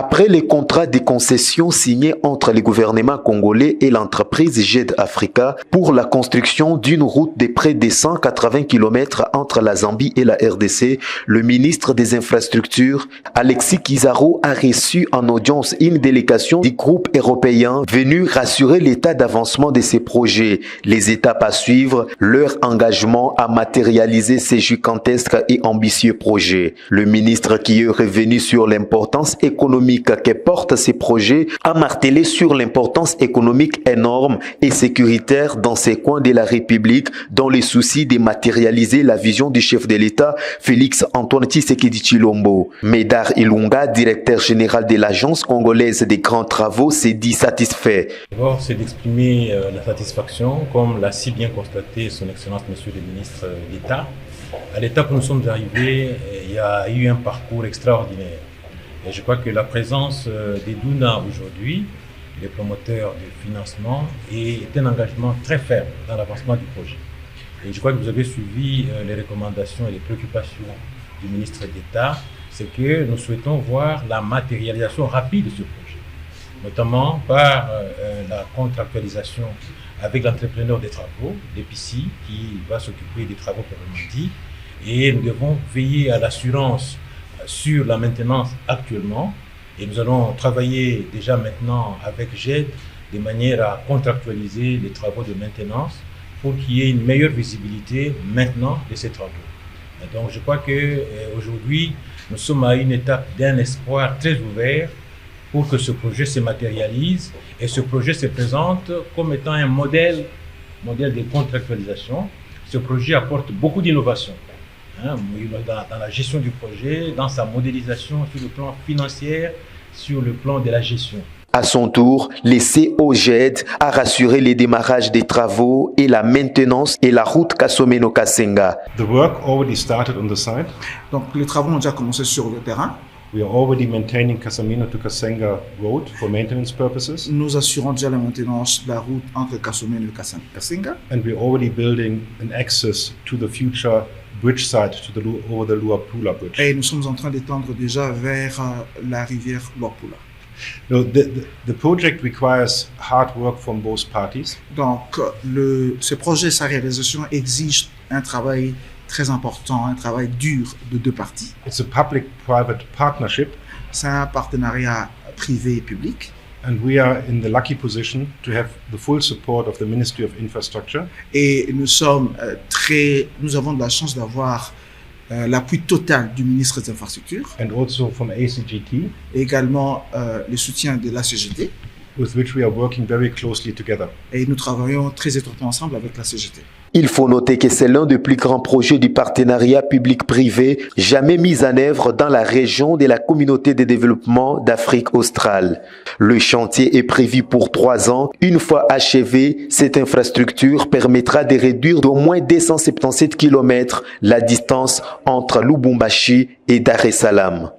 Après les contrats de concession signés entre le gouvernement congolais et l'entreprise GED Africa pour la construction d'une route de près de 180 km entre la Zambie et la RDC, le ministre des Infrastructures, Alexis Kizarro, a reçu en audience une délégation du groupe européen venu rassurer l'état d'avancement de ces projets, les étapes à suivre, leur engagement à matérialiser ces gigantesques et ambitieux projets. Le ministre qui est revenu sur l'importance économique que portent ces projets a martelé sur l'importance économique énorme et sécuritaire dans ces coins de la République dans le souci de matérialiser la vision du chef de l'État Félix Antoine Tshisekedi Tshilombo. Médard Ilunga, directeur général de l'Agence congolaise des grands travaux, s'est dit satisfait. D'abord, c'est d'exprimer la satisfaction, comme l'a si bien constaté son Excellence Monsieur le ministre d'État. À l'étape où nous sommes arrivés, il y a eu un parcours extraordinaire. Et je crois que la présence des Douna aujourd'hui, les promoteurs du financement, est un engagement très ferme dans l'avancement du projet. Et je crois que vous avez suivi les recommandations et les préoccupations du ministre d'État, c'est que nous souhaitons voir la matérialisation rapide de ce projet, notamment par la contractualisation avec l'entrepreneur des travaux, l'EPICI, qui va s'occuper des travaux proprement dits, et nous devons veiller à l'assurance sur la maintenance actuellement, et nous allons travailler déjà maintenant avec GED de manière à contractualiser les travaux de maintenance pour qu'il y ait une meilleure visibilité maintenant de ces travaux. Et donc je crois qu'aujourd'hui nous sommes à une étape d'un espoir très ouvert pour que ce projet se matérialise, et ce projet se présente comme étant un modèle de contractualisation. Ce projet apporte beaucoup d'innovation dans la gestion du projet, dans sa modélisation sur le plan financier, sur le plan de la gestion. À son tour, le COGED a rassuré les démarrages des travaux et la maintenance et la route Kasomeno-Kasenga. The work already started on the site. Donc les travaux ont déjà commencé sur le terrain. We are already maintaining Kasomeno to Kasenga road for maintenance purposes. Nous assurons déjà la maintenance de la route entre Kasomeno et Kasenga. And we're already building an access to the future bridge site over the Luapula Bridge. Et nous sommes en train d'étendre déjà vers la rivière Luapula. No, the project requires hard work from both parties. Donc ce projet, sa réalisation exige un travail très important, un travail dur de deux parties. It's a public-private partnership. C'est un partenariat privé et public. And we are in the lucky position to have the full support of the Ministry of Infrastructure. Et nous avons de la chance d'avoir l'appui total du ministre des Infrastructures. And also from ACGT. Et également le soutien de la CGT. With which we are working very closely together. Et nous travaillons très étroitement ensemble avec la CGT. Il faut noter que c'est l'un des plus grands projets du partenariat public-privé jamais mis en œuvre dans la région de la communauté de développement d'Afrique australe. Le chantier est prévu pour 3 ans. Une fois achevé, cette infrastructure permettra de réduire d'au moins 277 km la distance entre Lubumbashi et Dar es Salaam.